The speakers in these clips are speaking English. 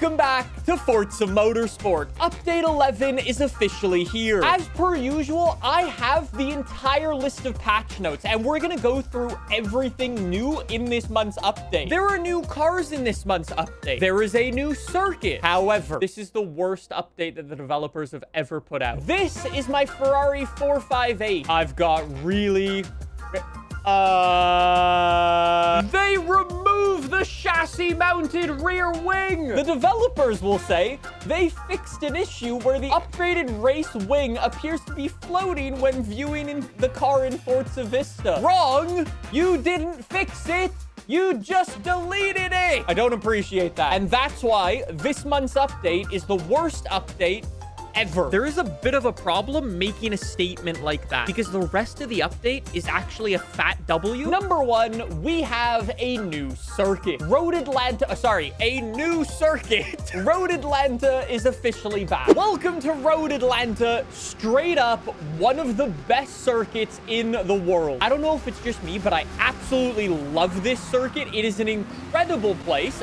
Welcome back to Forza Motorsport. Update 11 is officially here. As per usual, I have the entire list of patch notes, and we're gonna go through everything new in this month's update. There are new cars in this month's update. There is a new circuit. However, this is the worst update that the developers have ever put out. This is my Ferrari 458. I've got really... They removed the chassis-mounted rear wing. The developers will say they fixed an issue where the upgraded race wing appears to be floating when viewing the car in Forza Vista. Wrong! You didn't fix it. You just deleted it. I don't appreciate that. And that's why this month's update is the worst update ever. There is a bit of a problem making a statement like that because the rest of the update is actually a fat W. Number one, we have a new circuit. Road Atlanta, a new circuit. Road Atlanta is officially back. Welcome to Road Atlanta. Straight up, one of the best circuits in the world. I don't know if it's just me, but I absolutely love this circuit. It is an incredible place.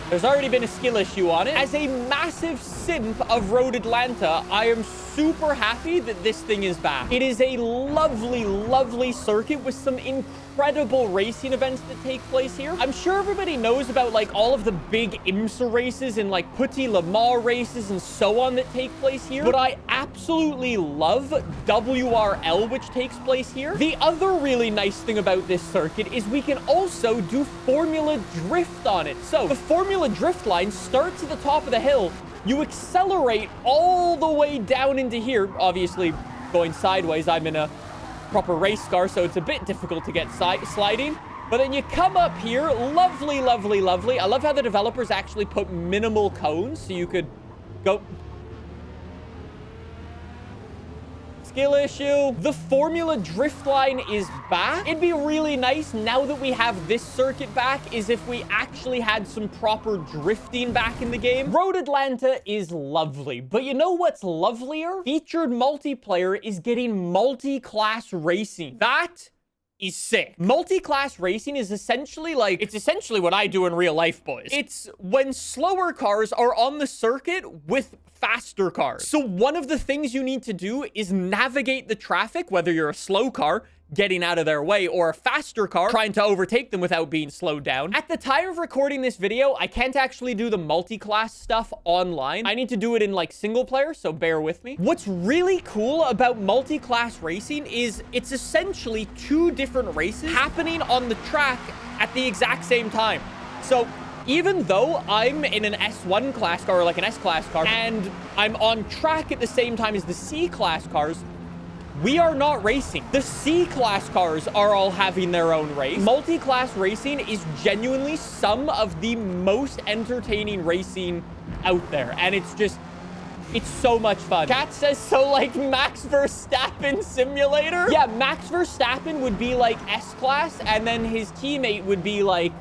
There's already been a skill issue on it. As a massive simp of Road Atlanta, I am super happy that this thing is back. It is a lovely, lovely circuit with some incredible racing events that take place here. I'm sure everybody knows about like all of the big IMSA races and like Petit Le Mans races and so on that take place here. But I absolutely love WRL, which takes place here. The other really nice thing about this circuit is we can also do Formula Drift on it. So the Formula Drift line starts at the top of the hill. You accelerate all the way down into here. Obviously, going sideways, I'm in a proper race car, so it's a bit difficult to get sliding. But then you come up here. Lovely, lovely, lovely. I love how the developers actually put minimal cones, so you could go... Skill issue. The Formula Drift line is back. It'd be really nice now that we have this circuit back is if we actually had some proper drifting back in the game. Road Atlanta is lovely, but you know what's lovelier? Featured multiplayer is getting multi-class racing. That is sick. Multi-class racing is essentially like, it's essentially what I do in real life, boys. It's when slower cars are on the circuit with faster cars. So one of the things you need to do is navigate the traffic, whether you're a slow car getting out of their way or a faster car trying to overtake them without being slowed down. At the time of recording this video, I can't actually do the multi-class stuff online. I need to do it in like single player, so bear with me. What's really cool about multi-class racing is it's essentially two different races happening on the track at the exact same time. So even though I'm in an S1 class car or like an S-class car and I'm on track at the same time as the C-class cars, we are not racing. The C-class cars are all having their own race. Multi-class racing is genuinely some of the most entertaining racing out there. And it's so much fun. Cat says, so like Max Verstappen simulator? Yeah, Max Verstappen would be like S-class and then his teammate would be like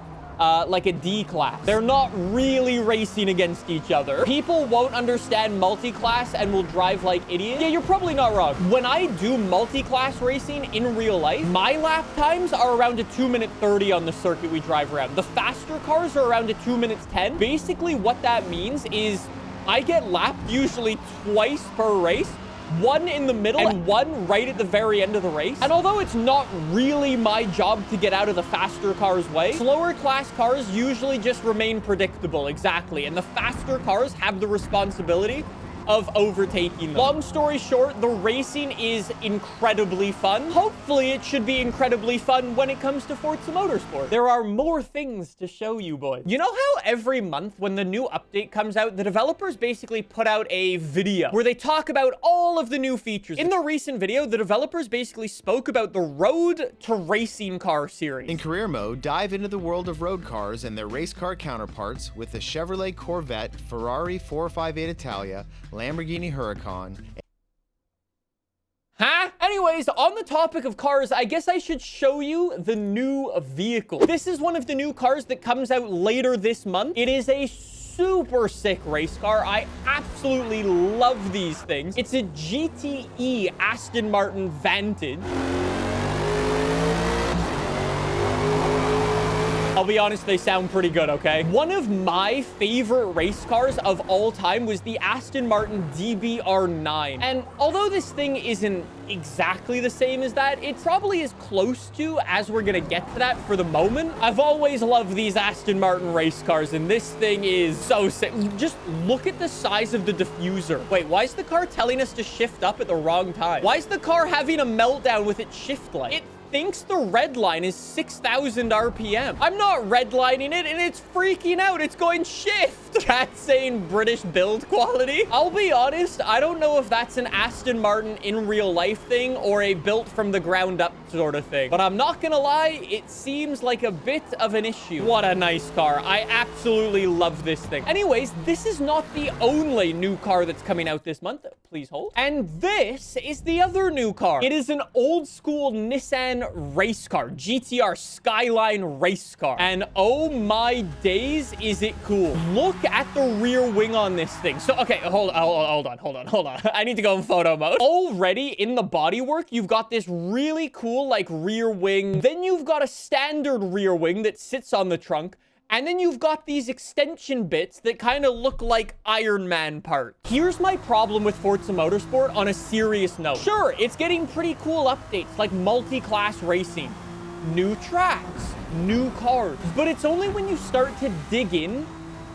a D-class. They're not really racing against each other. People won't understand multi-class and will drive like idiots. Yeah, you're probably not wrong. When I do multi-class racing in real life, my lap times are around a 2:30 on the circuit we drive around. The faster cars are around a 2:10. Basically, what that means is I get lapped usually twice per race. One in the middle and one right at the very end of the race. And although it's not really my job to get out of the faster cars' way, slower class cars usually just remain predictable. Exactly. And the faster cars have the responsibility of overtaking them. Long story short, the racing is incredibly fun. Hopefully it should be incredibly fun when it comes to Forza Motorsport. There are more things to show you, boys. You know how every month when the new update comes out, the developers basically put out a video where they talk about all of the new features. In the recent video, the developers basically spoke about the Road to Racing Car series. In career mode, dive into the world of road cars and their race car counterparts with the Chevrolet Corvette, Ferrari 458 Italia, Lamborghini Huracan. Huh? Anyways, on the topic of cars, I guess I should show you the new vehicle. This is one of the new cars that comes out later this month. It is a super sick race car. I absolutely love these things. It's a GTE Aston Martin Vantage. I'll be honest, they sound pretty good, okay? One of my favorite race cars of all time was the Aston Martin DBR9. And although this thing isn't exactly the same as that, it probably is close to, as we're gonna get to that for the moment. I've always loved these Aston Martin race cars, and this thing is so sick. Just look at the size of the diffuser. Wait, why is the car telling us to shift up at the wrong time? Why is the car having a meltdown with its shift light? It thinks the red line is 6,000 RPM. I'm not redlining it, and it's freaking out. It's going shift. Chat saying British build quality. I'll be honest, I don't know if that's an Aston Martin in real life thing or a built from the ground up sort of thing. But I'm not gonna lie, it seems like a bit of an issue. What a nice car. I absolutely love this thing. Anyways, this is not the only new car that's coming out this month. Please hold. And this is the other new car. It is an old school Nissan race car, GTR Skyline race car. And oh my days, is it cool. Look at the rear wing on this thing. So, okay, hold on. I need to go in photo mode. Already in the bodywork, you've got this really cool, like, rear wing. Then you've got a standard rear wing that sits on the trunk. And then you've got these extension bits that kind of look like Iron Man parts. Here's my problem with Forza Motorsport on a serious note. Sure, it's getting pretty cool updates like Multiclass Racing, new tracks, new cars. But it's only when you start to dig in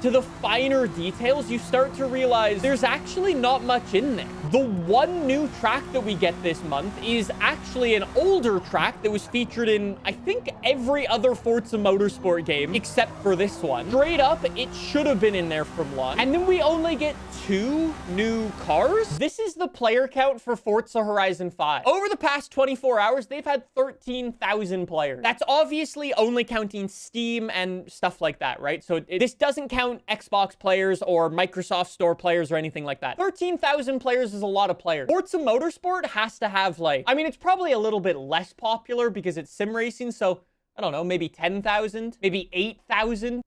to the finer details, you start to realize there's actually not much in there. The one new track that we get this month is actually an older track that was featured in, I think, every other Forza Motorsport game except for this one. Straight up, it should have been in there from launch. And then we only get 2 new cars. This is the player count for Forza Horizon 5. Over the past 24 hours, they've had 13,000 players. That's obviously only counting Steam and stuff like that, right? So this doesn't count Xbox players or Microsoft Store players or anything like that. 13,000 players is a lot of players. Forza Motorsport has to have, like, I mean, it's probably a little bit less popular because it's sim racing, so I don't know, maybe 10,000, maybe 8,000.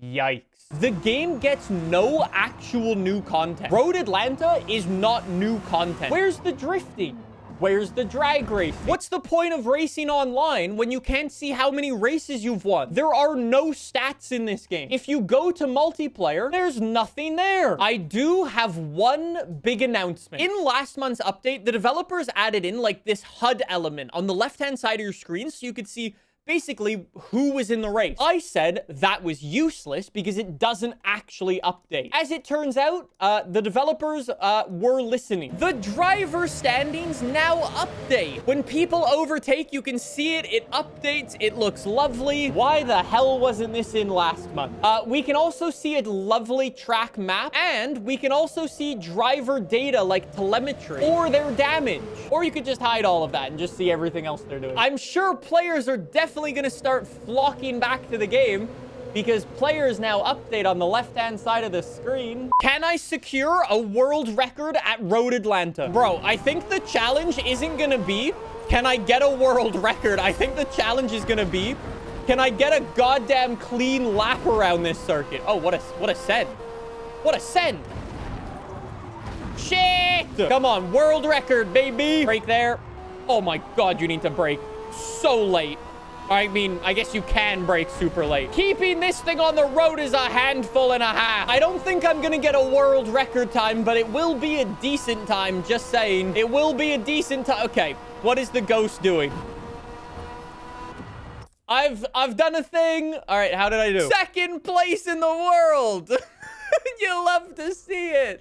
Yikes. The game gets no actual new content. Road Atlanta is not new content. Where's the drifting? Where's the drag race? What's the point of racing online when you can't see how many races you've won? There are no stats in this game. If you go to multiplayer, there's nothing there. I do have one big announcement. In last month's update, the developers added in like this HUD element on the left-hand side of your screen so you could see basically who was in the race. I said that was useless because it doesn't actually update. As it turns out, the developers were listening. The driver standings now update. When people overtake, you can see it. It updates. It looks lovely. Why the hell wasn't this in last month? We can also see a lovely track map, and we can also see driver data like telemetry or their damage. Or you could just hide all of that and just see everything else they're doing. I'm sure players are definitely going to start flocking back to the game because players now update on the left-hand side of the screen. Can I secure a world record at Road Atlanta? Bro, I think the challenge isn't going to be, can I get a world record? I think the challenge is going to be, can I get a goddamn clean lap around this circuit? Oh, what a send. What a send. Shit! Come on, world record, baby. Brake there. Oh my God, you need to brake so late. I mean, I guess you can brake super late. Keeping this thing on the road is a handful and a half. I don't think I'm gonna get a world record time, but it will be a decent time, just saying. It will be a decent time. Okay, what is the ghost doing? I've done a thing. All right, how did I do? Second place in the world. You love to see it.